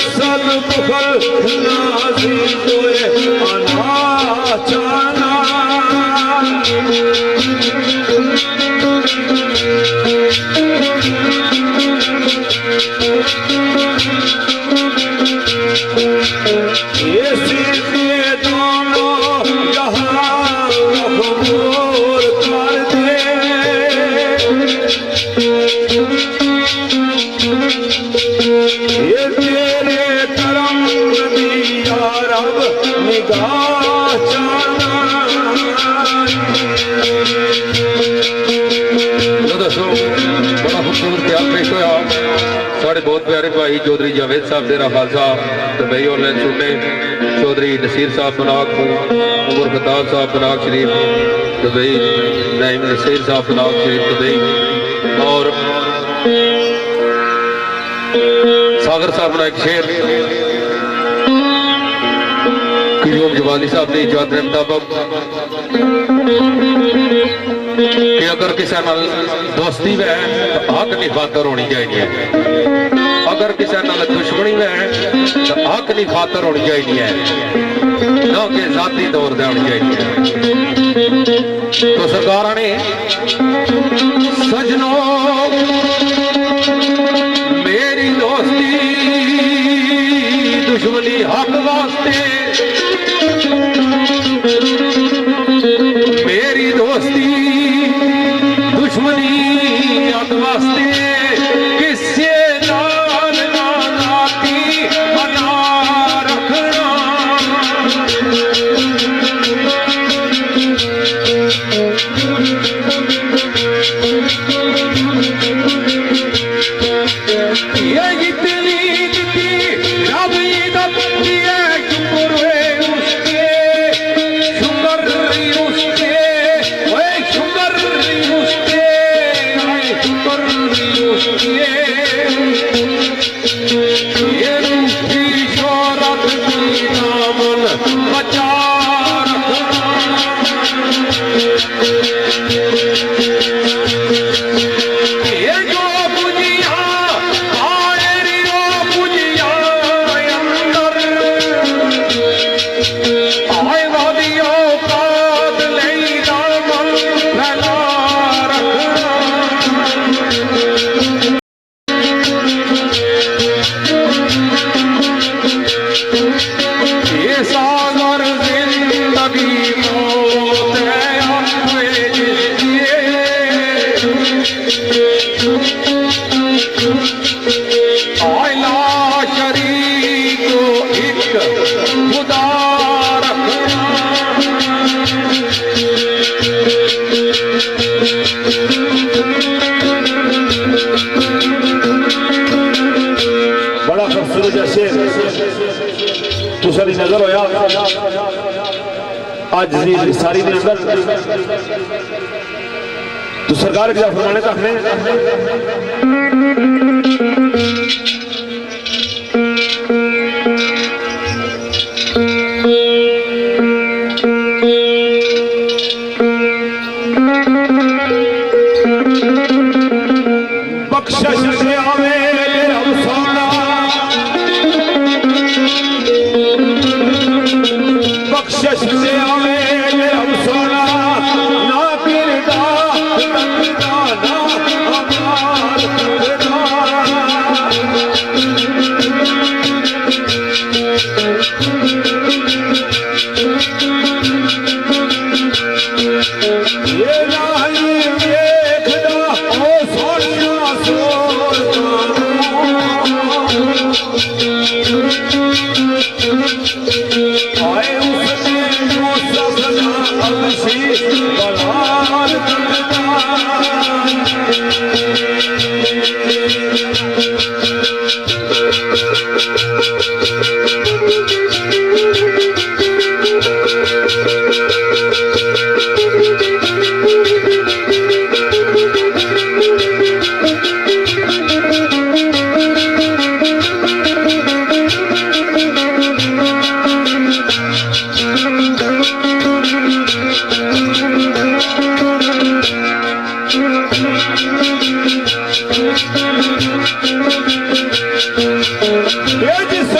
सल बुखल नाजी तोए अनाचाना ये सीधे दोनों जहां मखबूल कर दे ये तेरे करम दिया रब निगाह चाना दसो बड़ा खूबसूरत प्यार पेश होया साढ़े बहुत प्यारे भाई चौधरी जावेद साहब डेरा खालसा दुबई ऑनलाइन सुनने चौधरी नसीर साहब बनाक उमर खताब साहब बनाक शरीफ दुबई नईम नसीर साहब बनाक शरीफ दुबई और सागर साहब ने एक शेर किशोर जवाली साहब ने इजाजत के मुताबिक कि अगर किसी नाल दोस्ती है तो हक नहीं खातर होनी चाहिए अगर किसी नाल दुश्मनी है तो हक नहीं खातर होनी चाहिए ना कि जाती तौर पर होनी चाहिए तो सरकार ने सजनों मेरी दोस्ती दुश्मनी हक वास्ते मेरी दोस्ती दुश्मनी हक वास्ते किसे नाल ना नाती बना रखना ये जितनी दी रब इज्जत दिए शुक्र है उसके शुक्र उसके ओए शुक्र उसके आए शुक्र उसके ये रूठी शोहरत की दामन बचा रखना ये जो बुझिया आएरी ओ बुझिया अंदर आए वादियों काद ले दामन फैला रखना ये सागर जिंदगी मौत है आपके जिसके आयला शरीक को एक खुदा रखना बड़ा खूबसूरत शेर तुसारी नजर होया आज सारी दे अंदर तो सरकार के फरमाने तक ने बख्शिश से आवे रब सोना बख्शिश से आवे रब सोना ना किरदा तकदा ना अमाल करदा ये नहीं देखदा ओ सोनिया सोरदा आए उसने जो सपना अलसी बलाल करदा जिस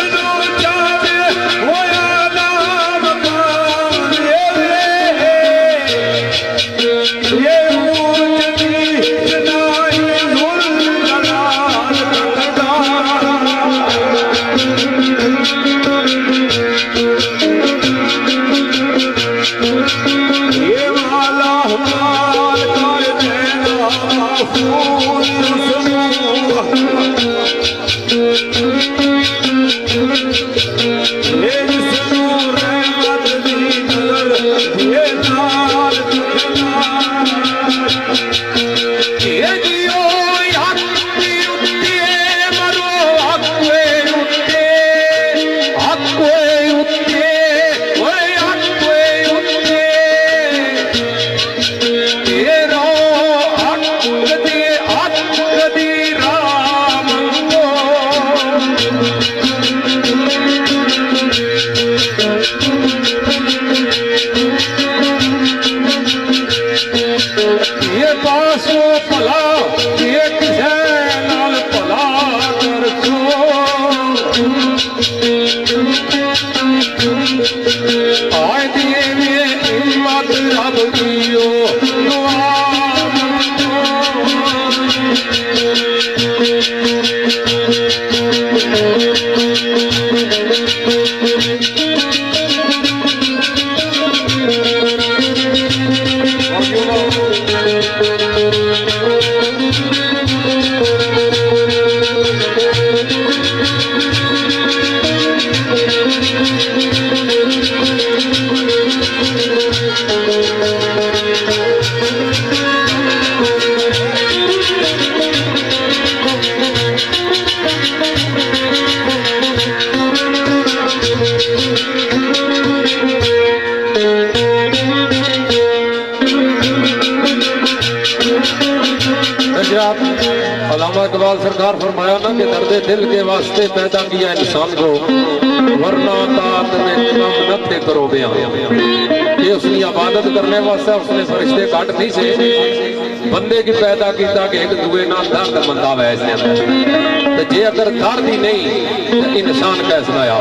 अल्लामा इकबाल सरकार फरमाया ना कि दर्द दिल के वास्ते पैदा किया इंसान को, वरना तात में कम न थे करो बयां। ये उसकी इबादत करने वास्ते उसने फरिश्ते काट नहीं से बंदे की पैदा किया कि एक दुए ना दर्द मंदा वैसे तो जे अगर दर्द ही नहीं तो इंसान कैसा आया।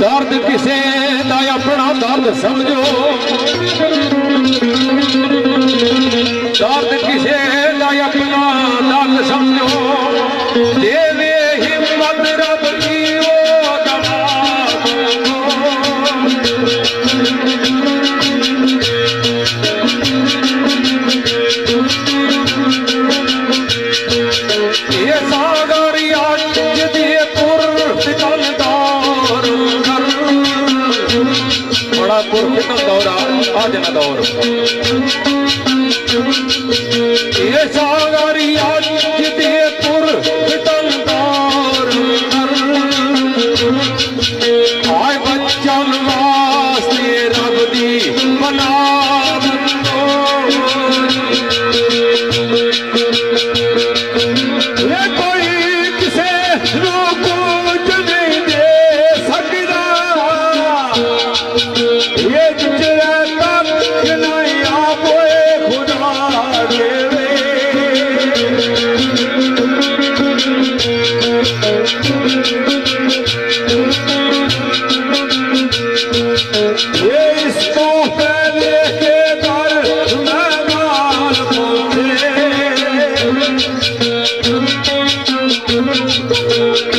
दर्द किसे दा अपना दर्द समझो, दर्द किसे का अपना दर्द समझो, देवे हिम्मत रब की वो दवा। ये सागर आज दिए पुरफितन दौर, बड़ा पुरफितन दौरा आज न दौर। ये सागरी आज दिए पुरफितन दौर, आए बच्चन वास्ते रब दी बना दो। ये कोई किसे रोको नहीं दे सकता, ये जिचरा तक नहीं आप खुदा देवे। ये इसको पहले के दर में मार पहुंचे,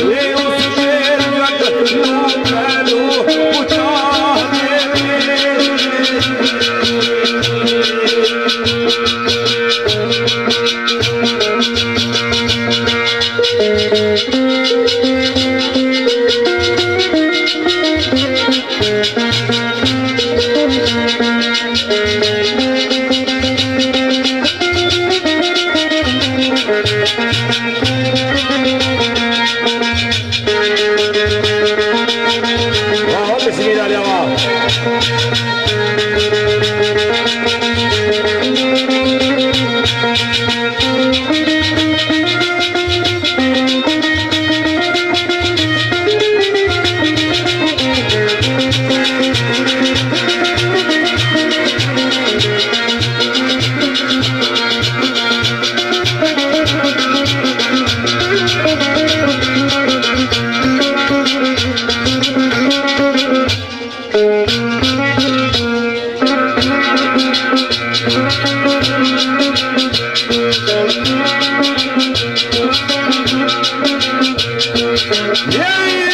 ये उसके जग पहलू उठा देवे। Yeah.